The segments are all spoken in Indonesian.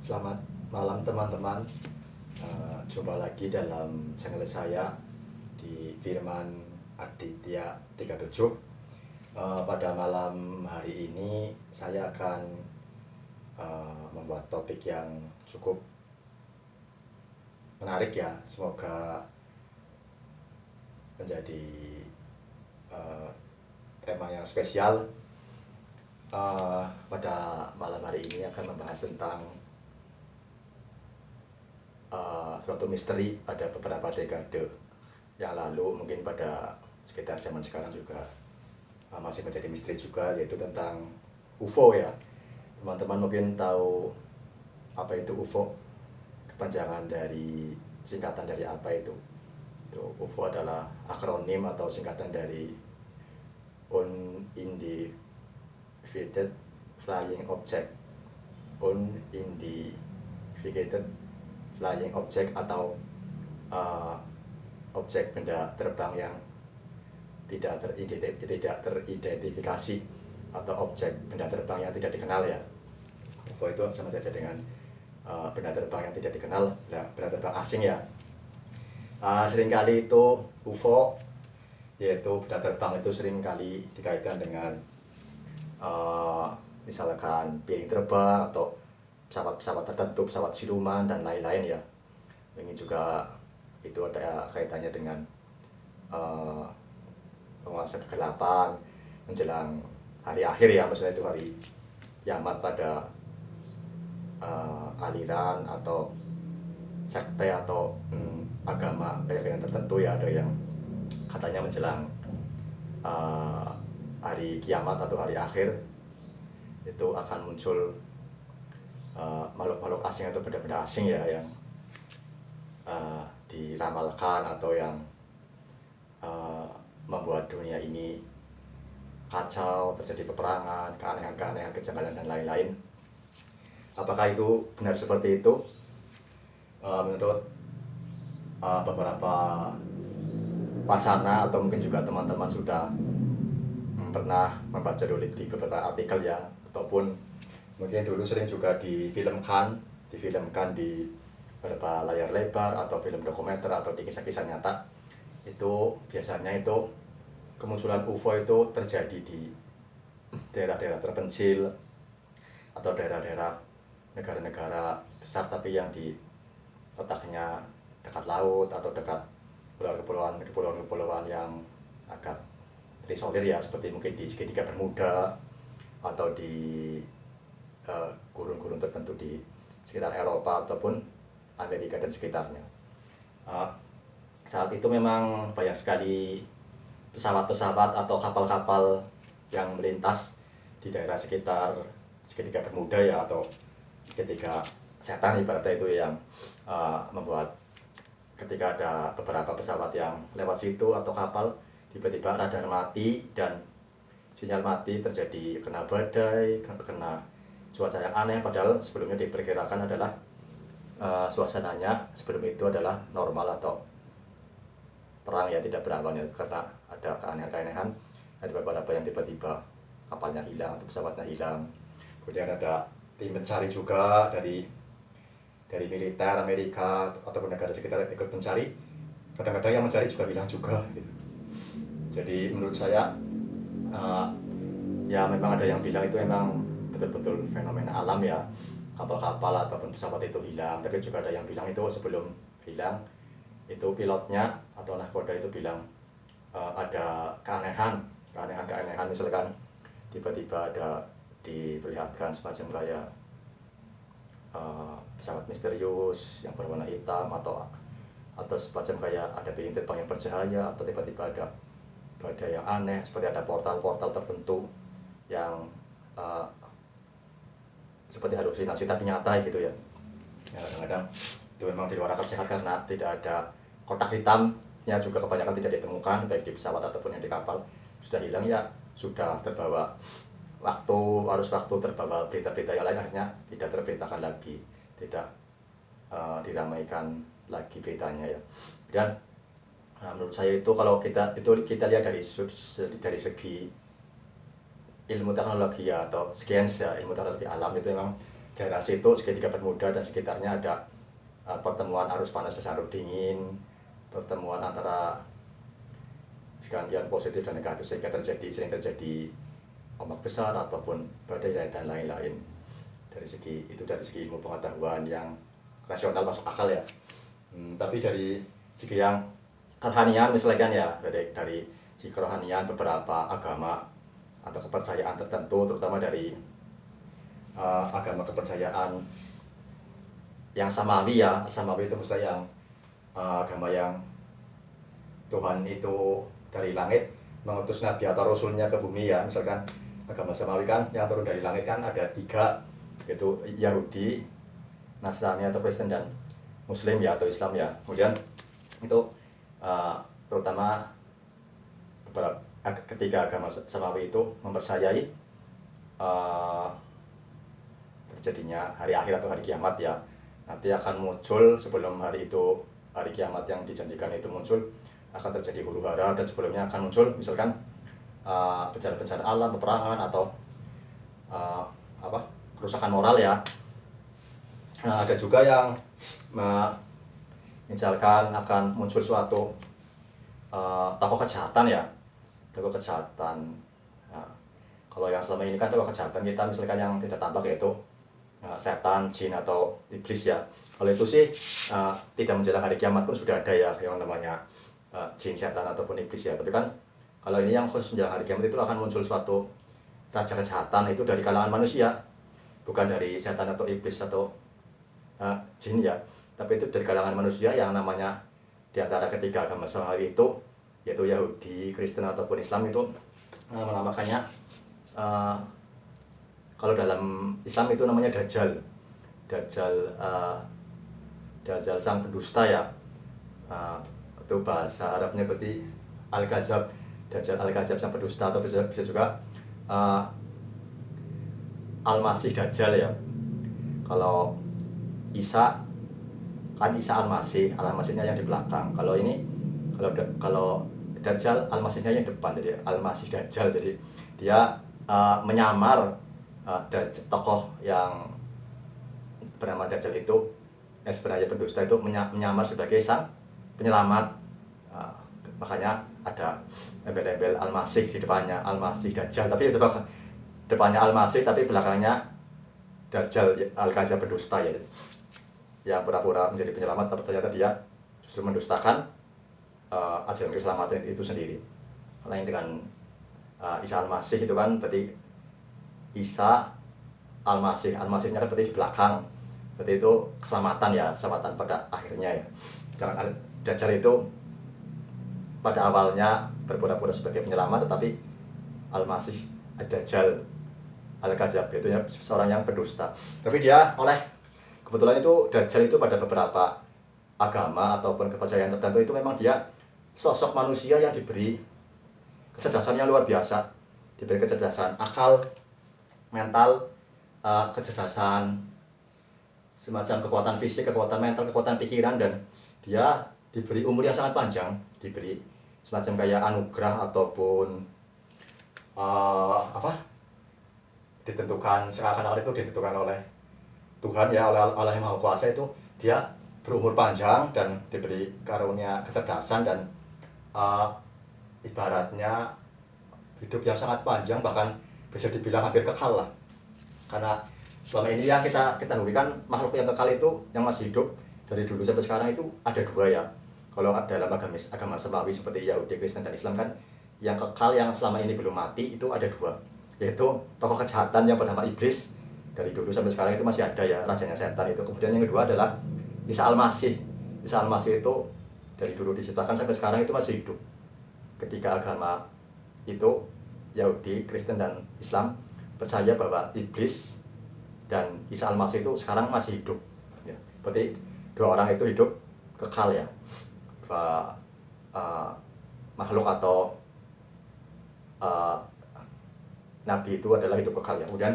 Selamat malam teman-teman. Jumpa lagi dalam channel saya di Firman Aditya 37. Pada malam hari ini saya akan membuat topik yang cukup menarik ya. Semoga menjadi tema yang spesial. Pada malam hari ini akan membahas tentang suatu misteri pada beberapa dekade yang lalu, mungkin pada sekitar zaman sekarang juga masih menjadi misteri juga, yaitu tentang UFO ya. Teman-teman mungkin tahu apa itu UFO, kepanjangan dari, singkatan dari apa itu. UFO adalah akronim atau singkatan dari Unidentified Flying Object. Unidentified Flying Object atau objek benda terbang yang tidak teridentifikasi, atau objek benda terbang yang tidak dikenal ya. UFO itu sama saja dengan benda terbang yang tidak dikenal, benda terbang asing ya. Seringkali itu UFO, yaitu benda terbang, itu seringkali dikaitkan dengan misalkan piring terbang atau pesawat-pesawat tertentu, pesawat siluman dan lain-lain ya. Ini juga itu ada kaitannya dengan penguasa kegelapan menjelang hari akhir ya, maksudnya itu hari kiamat pada aliran atau sekte atau agama keyakinan tertentu ya. Ada yang katanya menjelang hari kiamat atau hari akhir itu akan muncul makhluk-makhluk asing atau benda-benda asing ya, yang diramalkan atau yang membuat dunia ini kacau, terjadi peperangan, keanehan-keanehan, kejanggalan dan lain-lain. Apakah itu benar seperti itu? Menurut beberapa wacana, atau mungkin juga teman-teman sudah pernah membaca dulu di beberapa artikel ya, ataupun mungkin dulu sering juga difilmkan di beberapa layar lebar atau film dokumenter atau di kisah-kisah nyata. Itu biasanya itu kemunculan UFO itu terjadi di daerah-daerah terpencil atau daerah-daerah negara-negara besar, tapi yang di letaknya dekat laut atau dekat kepulauan yang agak terisolir ya, seperti mungkin di segitiga Bermuda atau di gurun-gurun tertentu di sekitar Eropa ataupun Amerika dan sekitarnya. Saat itu memang banyak sekali pesawat-pesawat atau kapal-kapal yang melintas di daerah sekitar segitiga Bermuda ya, atau segitiga setan ibaratnya itu, yang membuat ketika ada beberapa pesawat yang lewat situ atau kapal, tiba-tiba radar mati dan sinyal mati, terjadi kena badai, kena cuaca yang aneh, padahal sebelumnya diperkirakan adalah suasananya sebelum itu adalah normal atau perang ya, tidak berawan ya, karena ada keanehan-keanehan. Ada beberapa yang tiba-tiba kapalnya hilang atau pesawatnya hilang. Kemudian ada tim pencari juga dari militer Amerika ataupun negara sekitar ikut mencari. Kadang-kadang yang mencari juga hilang juga gitu. Jadi menurut saya ya memang ada yang bilang itu memang betul-betul fenomena alam ya, kapal-kapal ataupun pesawat itu hilang. Tapi juga ada yang bilang itu sebelum hilang itu pilotnya atau nahkoda itu bilang ada keanehan, misalkan tiba-tiba ada diperlihatkan semacam kayak pesawat misterius yang berwarna hitam, atau semacam kayak ada piring terbang yang bercahaya, atau tiba-tiba ada badai yang aneh, seperti ada portal-portal tertentu yang seperti halusinasi tapi nyata gitu ya. Kadang-kadang itu memang di luar akal sehat, karena tidak ada kotak hitamnya juga kebanyakan tidak ditemukan, baik di pesawat ataupun yang di kapal. Sudah hilang ya, sudah terbawa arus waktu, terbawa berita-berita yang lain, akhirnya tidak terberitakan lagi, tidak diramaikan lagi beritanya ya. Dan menurut saya itu kalau kita lihat dari segi ilmu teknologi ya, atau sains ya, ilmu teknologi alam, itu memang daerah situ segitiga bermuda dan sekitarnya ada pertemuan arus panas dan arus dingin, pertemuan antara sekalian positif dan negatif, sehingga sering terjadi ombak besar ataupun badai dan lain-lain. Dari segi ilmu pengetahuan yang rasional masuk akal ya. Tapi dari segi yang kerohanian misalkan ya, dari segi kerohanian beberapa agama atau kepercayaan tertentu, terutama dari agama kepercayaan yang samawi ya. Samawi itu maksudnya yang agama yang Tuhan itu dari langit mengutus nabi atau rasulnya ke bumi ya. Misalkan agama samawi kan yang turun dari langit kan ada 3, yaitu Yahudi, Nasrani atau Kristen, dan Muslim ya atau Islam ya. Kemudian itu terutama beberapa ketiga agama samawi itu mempercayai terjadinya hari akhir atau hari kiamat ya. Nanti akan muncul sebelum hari kiamat yang dijanjikan itu muncul, akan terjadi huru-hara, dan sebelumnya akan muncul misalkan bencana-bencana alam, peperangan atau kerusakan moral ya. Ada juga yang misalkan akan muncul suatu tokoh kejahatan ya, tokoh kejahatan. Kalau yang selama ini kan tokoh kejahatan kita misalkan yang tidak tampak yaitu setan, jin atau iblis ya. Kalau itu sih tidak menjelang hari kiamat pun sudah ada ya yang namanya jin, setan ataupun iblis ya. Tapi kan kalau ini yang khusus menjelang hari kiamat itu akan muncul suatu raja kejahatan, itu dari kalangan manusia, bukan dari setan atau iblis atau jin ya, tapi itu dari kalangan manusia yang namanya di antara ketiga agama samawi itu, yaitu Yahudi, Kristen ataupun Islam itu menamakannya kalau dalam Islam itu namanya Dajjal. Dajjal sang pendusta ya. Itu bahasa Arabnya berarti Al-Kadzab. Dajjal Al-Kadzab sang pendusta, atau bisa juga Al-Masih Dajjal ya. Kalau Isa kan Isa Al-Masih, Al-Masihnya yang di belakang. Kalau Dajjal, Al-Masihnya yang depan, jadi Al-Masih Dajjal. Jadi dia menyamar tokoh yang bernama Dajjal itu, yang sebenarnya pendusta itu menyamar sebagai sang penyelamat. Makanya ada embel-embel Al-Masih di depannya, Al-Masih Dajjal, tapi depannya Al-Masih tapi belakangnya Dajjal Al-Kadzab pendusta ya. Yang pura-pura menjadi penyelamat tapi ternyata dia justru mendustakan ajaran keselamatan itu sendiri. Lain dengan Isa Al-Masih itu kan berarti Isa Al-Masih, Al-Masihnya kan berarti di belakang, berarti itu keselamatan ya, keselamatan pada akhirnya ya. Jangan Dajjal itu pada awalnya berpura-pura sebagai penyelamat, tetapi Al-Masih Dajjal Al-Kadzab itu seorang yang pendusta. Tapi dia kebetulan itu Dajjal itu pada beberapa agama ataupun kepercayaan tertentu itu memang dia sosok manusia yang diberi kecerdasan yang luar biasa, diberi kecerdasan akal, mental, kecerdasan semacam kekuatan fisik, kekuatan mental, kekuatan pikiran, dan dia diberi umur yang sangat panjang, diberi semacam kayak anugerah ataupun ditentukan seakan-akan itu ditentukan oleh Tuhan ya, oleh Yang Maha Kuasa, itu dia berumur panjang dan diberi karunia kecerdasan dan ibaratnya hidup yang sangat panjang, bahkan bisa dibilang hampir kekal lah. Karena selama ini yang kita ketahui kan makhluk yang kekal itu yang masih hidup dari dulu sampai sekarang itu ada 2 ya. Kalau dalam agama samawi seperti Yahudi, Kristen dan Islam kan yang kekal yang selama ini belum mati itu ada 2, yaitu tokoh kejahatan yang bernama iblis, dari dulu sampai sekarang itu masih ada ya, rajanya setan itu. Kemudian yang kedua adalah Isa Al-Masih. Isa Al-Masih itu dari dulu diciptakan sampai sekarang itu masih hidup. Ketiga agama itu, Yahudi, Kristen dan Islam, percaya bahwa iblis dan Isa Al-Masih itu sekarang masih hidup ya. Berarti 2 orang itu hidup kekal ya. Makhluk atau nabi itu adalah hidup kekal ya. Kemudian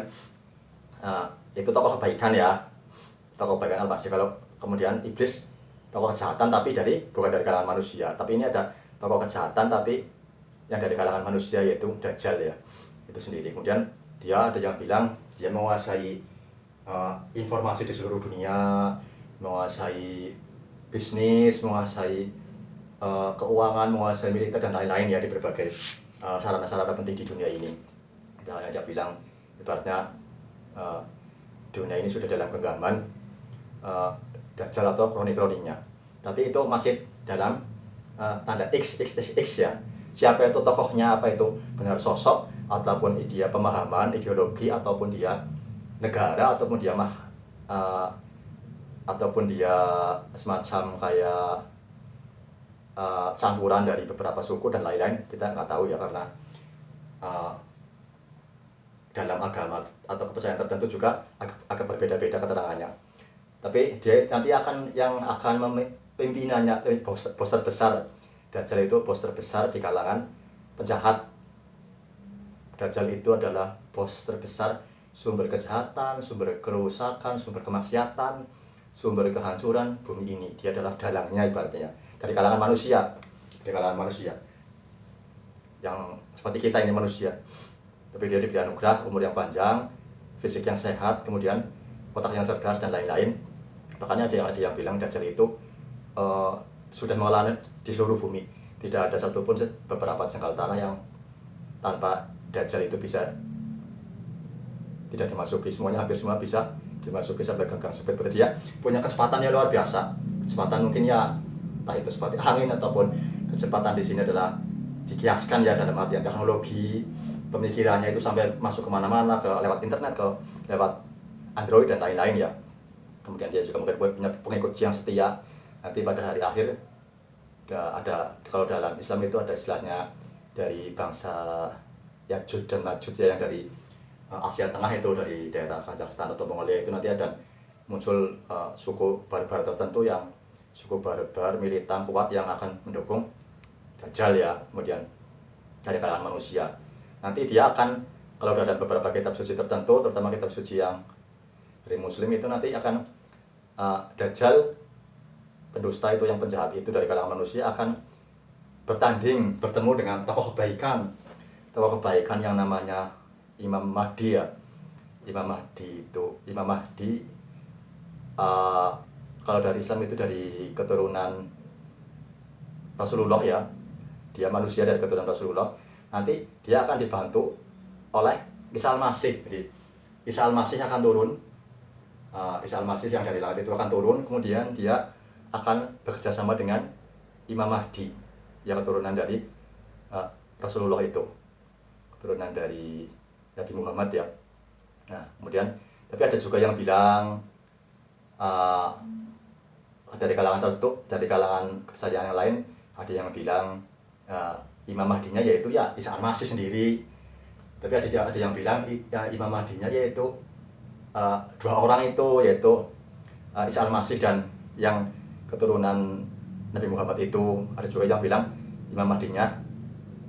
itu tokoh kebaikan ya, tokoh kebaikan Al-Masih. Kalau kemudian iblis tokoh kejahatan tapi bukan dari kalangan manusia. Tapi ini ada tokoh kejahatan tapi yang dari kalangan manusia, yaitu Dajjal ya, itu sendiri. Kemudian dia ada yang bilang dia menguasai informasi di seluruh dunia, menguasai bisnis, menguasai keuangan, menguasai militer dan lain-lain ya di berbagai sarana-sarana penting di dunia ini. Misalnya dia bilang ibaratnya dunia ini sudah dalam genggaman Dajjal atau kroni-kroninya. Tapi itu masih dalam tanda XXX ya. Siapa itu tokohnya, apa itu benar sosok ataupun dia pemahaman, ideologi ataupun dia negara ataupun dia ataupun dia semacam kayak campuran dari beberapa suku dan lain-lain, kita nggak tahu ya, karena dalam agama atau kepercayaan tertentu juga agak berbeda-beda keterangannya. Tapi dia nanti yang akan pimpinannya, bos terbesar Dajjal itu bos terbesar di kalangan penjahat. Dajjal itu adalah bos terbesar, sumber kejahatan, sumber kerusakan, sumber kemaksiatan, sumber kehancuran bumi ini. Dia adalah dalangnya ibaratnya dari kalangan manusia, yang seperti kita ini manusia. Tapi dia diberi anugerah umur yang panjang, fisik yang sehat, kemudian otak yang cerdas dan lain-lain. Makanya ada yang bilang Dajjal itu sudah mengalami di seluruh bumi. Tidak ada satupun beberapa jengkal tanah yang tanpa Dajjal itu bisa tidak dimasuki. Semuanya, hampir semua bisa dimasuki sampai gagang sempit. Berarti dia punya kecepatan yang luar biasa. Kecepatan mungkin ya entah itu seperti angin ataupun kecepatan di sini adalah dikiaskan ya dalam artian teknologi, pemikirannya itu sampai masuk kemana-mana, lewat internet, lewat Android dan lain-lain ya. Kemudian dia juga mungkin punya pengikut yang setia. Nanti pada hari akhir ada, kalau dalam Islam itu ada istilahnya dari bangsa Ya'juj dan Ma'juj ya, yang dari Asia Tengah itu, dari daerah Kazakhstan atau Mongolia itu nanti ada muncul suku barbar tertentu, yang suku barbar militan kuat yang akan mendukung Dajjal ya. Kemudian dari kalangan manusia nanti dia akan, kalau ada beberapa kitab suci tertentu, terutama kitab suci yang dari Muslim itu, nanti akan Dajjal pendusta itu, yang penjahat itu dari kalangan manusia, akan bertemu dengan tokoh kebaikan yang namanya Imam Mahdi ya. Imam Mahdi kalau dari Islam itu dari keturunan Rasulullah ya. Dia manusia dari keturunan Rasulullah. Nanti dia akan dibantu oleh Isa Al-Masih. Jadi Isa Al-Masih akan turun. Isa Al-Masih yang dari langit itu akan turun, kemudian dia akan bekerja sama dengan Imam Mahdi yang keturunan dari Rasulullah itu, keturunan dari Nabi Muhammad ya. Nah, kemudian tapi ada juga yang bilang dari kalangan tertentu, dari kalangan kepercayaan yang lain, ada yang bilang Imam Mahdinya yaitu ya Isa Al-Masih sendiri. Tapi ada yang bilang Imam Mahdinya yaitu dua orang itu, yaitu Isa Al-Masih dan yang keturunan Nabi Muhammad itu. Ada juga yang bilang Imam Mahdinya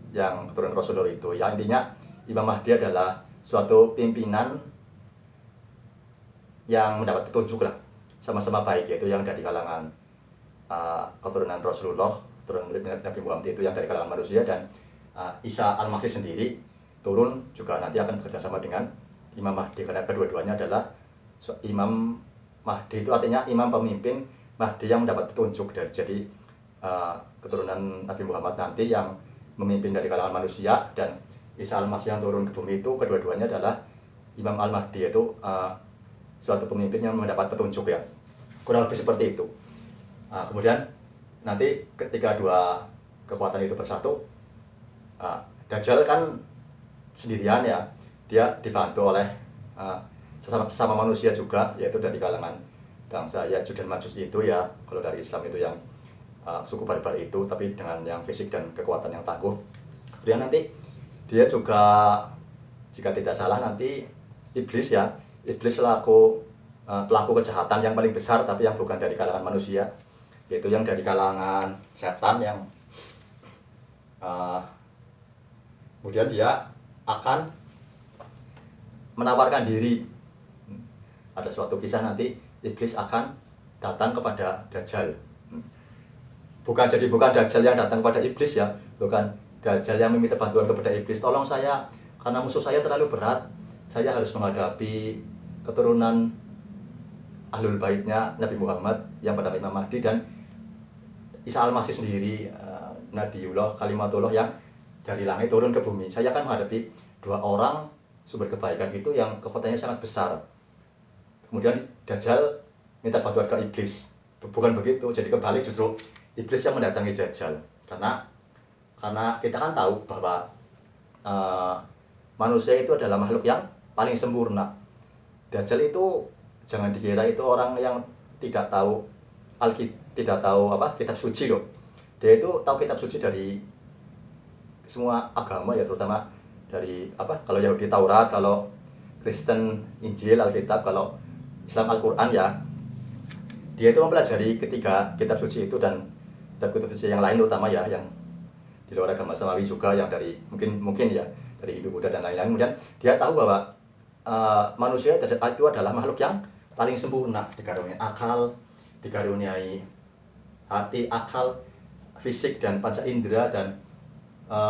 yang keturunan Rasulullah itu. Ya, intinya Imam Mahdi adalah suatu pimpinan yang mendapat petunjuk lah, sama-sama baik, yaitu yang dari kalangan keturunan Rasulullah, keturunan Nabi Muhammad itu yang dari kalangan manusia, dan Isa Al-Masih sendiri turun juga nanti akan bekerja sama dengan Imam Mahdi, karena kedua-duanya adalah Imam Mahdi itu artinya imam pemimpin, Mahdi yang mendapat petunjuk dari, jadi keturunan Nabi Muhammad nanti yang memimpin dari kalangan manusia, dan Isa Al-Masih yang turun ke bumi itu kedua-duanya adalah Imam Al-Mahdi, yaitu suatu pemimpin yang mendapat petunjuk ya, kurang lebih seperti itu. Kemudian nanti ketika dua kekuatan itu bersatu, Dajjal kan sendirian ya, dia dibantu oleh sesama manusia juga, yaitu dari kalangan bangsa Ya'juj dan Ma'juj itu ya, kalau dari Islam itu yang suku barbar itu, tapi dengan yang fisik dan kekuatan yang tangguh. Kemudian nanti dia juga, jika tidak salah nanti iblis ya, iblis selaku pelaku kejahatan yang paling besar, tapi yang bukan dari kalangan manusia, yaitu yang dari kalangan setan, yang kemudian dia akan menawarkan diri. Ada suatu kisah nanti iblis akan datang kepada Dajjal. Bukan Dajjal yang datang kepada iblis ya, bukan Dajjal yang meminta bantuan kepada iblis, tolong saya karena musuh saya terlalu berat, saya harus menghadapi keturunan ahlul baitnya Nabi Muhammad yang bernama Imam Mahdi dan Isa al-Masih sendiri, Nabiullah Kalimatullah yang dari langit turun ke bumi. Saya akan menghadapi dua orang sumber kebaikan itu yang kekuatannya sangat besar. Kemudian Dajjal minta bantuan ke iblis. Bukan begitu, jadi kebalik, justru iblis yang mendatangi Dajjal. Karena kita kan tahu bahwa manusia itu adalah makhluk yang paling sempurna. Dajjal itu jangan dikira itu orang yang tidak tahu kitab suci loh. Dia itu tahu kitab suci dari semua agama ya, terutama dari kalau Yahudi Taurat, kalau Kristen Injil Alkitab, kalau Islam Al-Quran ya. Dia itu mempelajari ketiga kitab suci itu dan kitab suci yang lain, terutama ya yang di luar agama Samawi juga, yang dari mungkin ya dari Hindu, Buddha dan lain-lain. Kemudian dia tahu bahwa manusia itu adalah makhluk yang paling sempurna, dikaruniai akal, dikaruniai hati, akal, fisik dan panca indera dan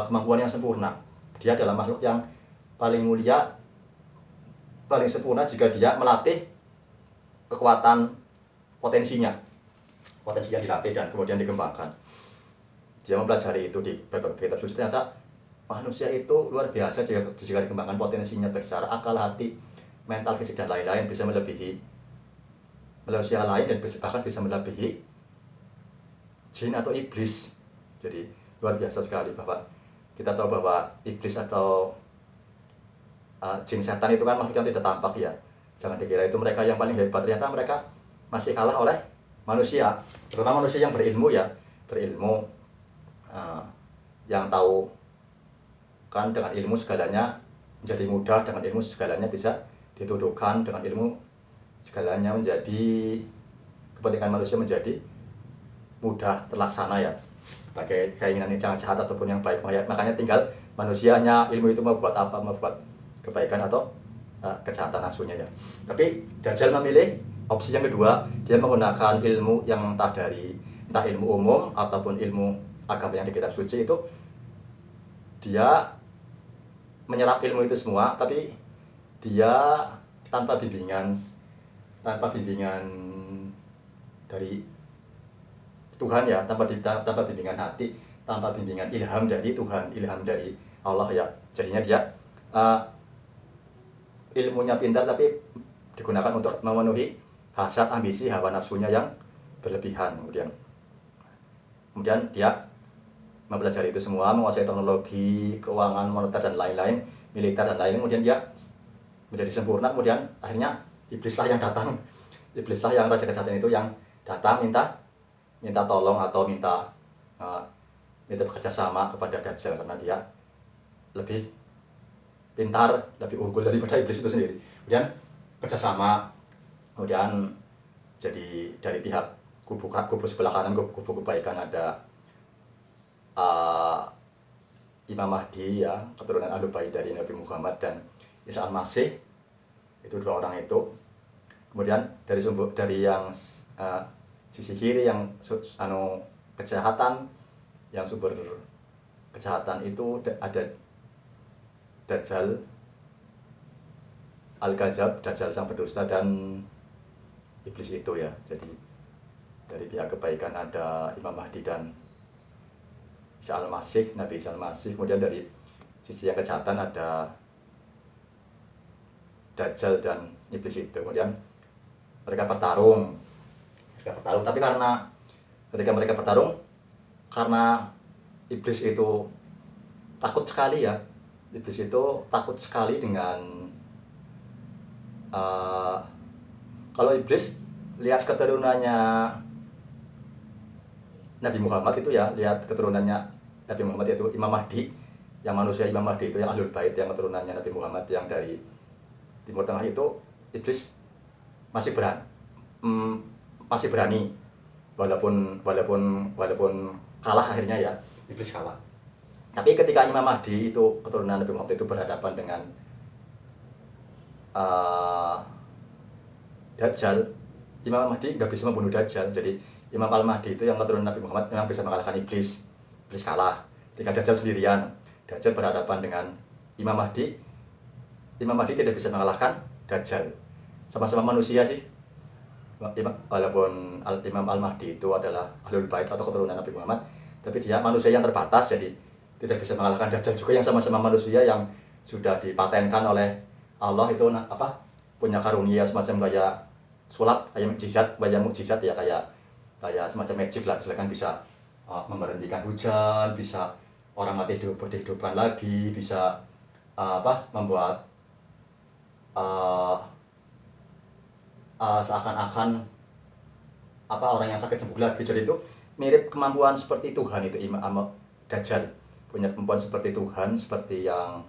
kemampuan yang sempurna. Dia adalah makhluk yang paling mulia, paling sempurna jika dia melatih kekuatan potensinya dilatih dan kemudian dikembangkan. Dia mempelajari itu di berbagai kitab suci. Ternyata manusia itu luar biasa jika dikembangkan potensinya besar, akal, hati, mental, fisik dan lain-lain, bisa melebihi manusia lain dan bahkan bisa melebihi jin atau iblis. Jadi luar biasa sekali bahwa kita tahu bahwa iblis atau jin setan itu kan makhluk yang tidak tampak ya. Jangan dikira itu mereka yang paling hebat, ternyata mereka masih kalah oleh manusia, terutama manusia yang berilmu ya, yang tahu kan dengan ilmu segalanya menjadi mudah, dengan ilmu segalanya bisa dituduhkan, dengan ilmu segalanya menjadi kepentingan manusia menjadi mudah terlaksana ya, pakai keinginan yang jahat ataupun yang baik. Makanya tinggal manusianya ilmu itu mau buat apa, mau buat kebaikan atau kejahatan nafsunya ya. Tapi Dajjal memilih opsi yang kedua, dia menggunakan ilmu yang entah ilmu umum ataupun ilmu agama yang di kitab suci itu. Dia menyerap ilmu itu semua, tapi dia tanpa bimbingan dari Tuhan ya, tanpa bimbingan hati, tanpa bimbingan ilham dari Tuhan, ilham dari Allah ya. Jadinya dia ilmunya pintar tapi digunakan untuk memenuhi hasrat, ambisi, hawa nafsunya yang berlebihan. Kemudian dia mempelajari itu semua, menguasai teknologi, keuangan, moneter dan lain-lain, militer dan lain-lain. Kemudian dia menjadi sempurna. Kemudian akhirnya iblislah yang datang, iblislah yang raja kejahatan itu yang datang minta tolong atau minta bekerja sama kepada Dajjal, karena dia lebih pintar, lebih unggul daripada iblis itu sendiri. Kemudian kerjasama, kemudian jadi dari pihak kubu sebelah kanan, kubu kebaikan ada Imam Mahdi ya, keturunan Ahlul Bait dari Nabi Muhammad, dan Isa al-Masih, itu dua orang itu. Kemudian dari yang sisi kiri yang kejahatan, yang sumber kejahatan itu ada Dajjal Al-Kadzab, Dajjal sang pendusta, dan iblis itu ya. Jadi dari pihak kebaikan ada Imam Mahdi dan Isa al-Masih, Nabi Isa al-Masih. Kemudian dari sisi yang kejahatan ada Dajjal dan iblis itu. Kemudian mereka bertarung, tapi karena ketika mereka bertarung, karena iblis itu takut sekali ya, iblis itu takut sekali dengan kalau iblis lihat keturunannya Nabi Muhammad itu ya, lihat keturunannya Nabi Muhammad yaitu Imam Mahdi, yang manusia Imam Mahdi itu yang Ahlul Bait, yang keturunannya Nabi Muhammad yang dari Timur Tengah itu, iblis masih berani walaupun kalah akhirnya ya, iblis kalah. Tapi ketika Imam Mahdi itu keturunan Nabi Muhammad itu berhadapan dengan Dajjal, Imam Mahdi nggak bisa membunuh Dajjal. Jadi Imam Al-Mahdi itu yang keturunan Nabi Muhammad memang bisa mengalahkan iblis kalah. Ketika Dajjal sendirian, Dajjal berhadapan dengan Imam Mahdi tidak bisa mengalahkan Dajjal. Sama-sama manusia sih, walaupun Imam Al-Mahdi itu adalah Ahlul Bait atau keturunan Nabi Muhammad, tapi dia manusia yang terbatas, jadi tidak bisa mengalahkan Dajjal juga yang sama-sama manusia yang sudah dipatenkan oleh Allah itu punya karunia semacam kayak sulap, kayak mukjizat ya, kayak semacam magic lah, misalkan bisa memberhentikan hujan, bisa orang mati dihidupkan lagi, bisa membuat seakan-akan orang yang sakit sembuh lagi. Jadi itu mirip kemampuan seperti Tuhan itu. Imam Dajjal punya kemampuan seperti Tuhan, seperti yang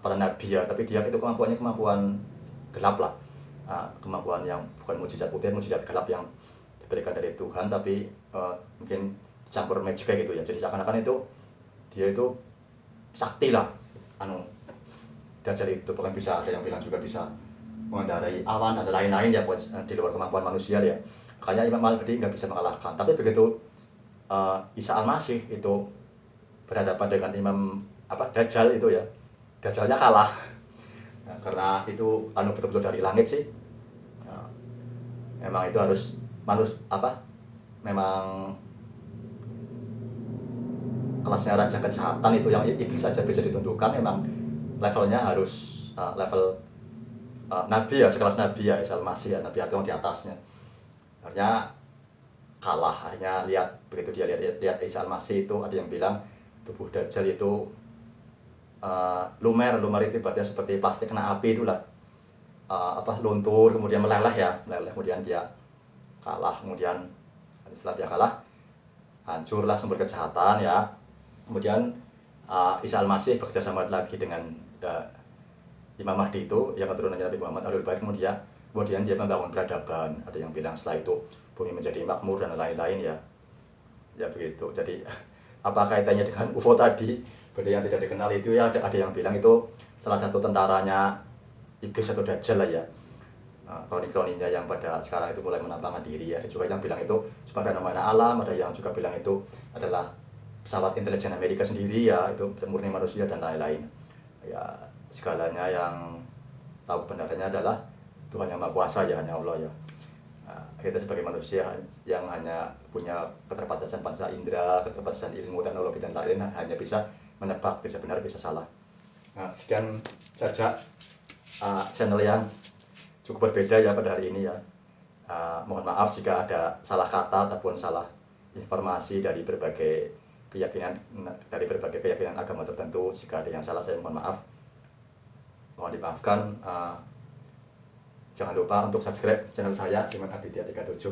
para nabi ya, tapi dia itu kemampuannya kemampuan gelap lah, kemampuan yang bukan mukjizat putih, mukjizat gelap yang diberikan dari Tuhan, tapi mungkin campur magic kayak gitu ya. Jadi seakan-akan itu dia itu sakti lah, Dajjal itu bahkan bisa, ada yang bilang juga bisa mengendarai awan dan lain-lain ya, di luar kemampuan manusia ya. Makanya Imam Al-Mahdi nggak bisa mengalahkan. Tapi begitu Isa Al-Masih itu berhadapan dengan Imam Dajjal itu ya, Dajjalnya kalah. Nah, karena itu betul-betul dari langit sih. Memang itu harus memang kelasnya raja kejahatan itu yang iblis saja bisa ditundukkan. Memang levelnya harus level nabi ya, sekelas nabi ya, Isa Al-Masih ya, nabi atau yang di atasnya. Akhirnya kalah. Akhirnya begitu dia lihat Isa Al-Masih itu, ada yang bilang tubuh Dajjal itu lumer itu ibaratnya seperti plastik kena api itulah, luntur kemudian meleleh, kemudian dia kalah. Kemudian setelah dia kalah, hancurlah sumber kejahatan ya. Kemudian Isa Al-Masih bekerja sama lagi dengan Imam Mahdi itu yang keturunannya Nabi Muhammad Ahlul Bait. Kemudian dia membangun peradaban. Ada yang bilang setelah itu bumi menjadi makmur dan lain-lain ya. Ya begitu. Jadi apa kaitannya dengan UFO tadi? Benda yang tidak dikenal itu ya, ada yang bilang itu salah satu tentaranya iblis atau Dajjal lah ya. Kroni-kroninya yang pada sekarang itu mulai menampakkan diri ya. Ada juga yang bilang itu sebagai fenomena alam, ada yang juga bilang itu adalah pesawat intelijen Amerika sendiri ya, itu murni manusia dan lain-lain. Ya segalanya yang tahu kebenarannya adalah Tuhan yang Maha Kuasa ya, hanya Allah ya. Kita sebagai manusia yang hanya punya keterbatasan panca indera, keterbatasan ilmu, teknologi dan lain-lain, hanya bisa menebak, bisa benar, bisa salah. Nah, sekian saja channel yang cukup berbeda ya pada hari ini ya. Mohon maaf jika ada salah kata ataupun salah informasi dari berbagai keyakinan agama tertentu. Jika ada yang salah, saya mohon maaf. Mohon dimaafkan. Jangan lupa untuk subscribe channel saya Iman Aditya 37.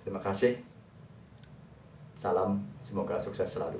Terima kasih. Salam, semoga sukses selalu.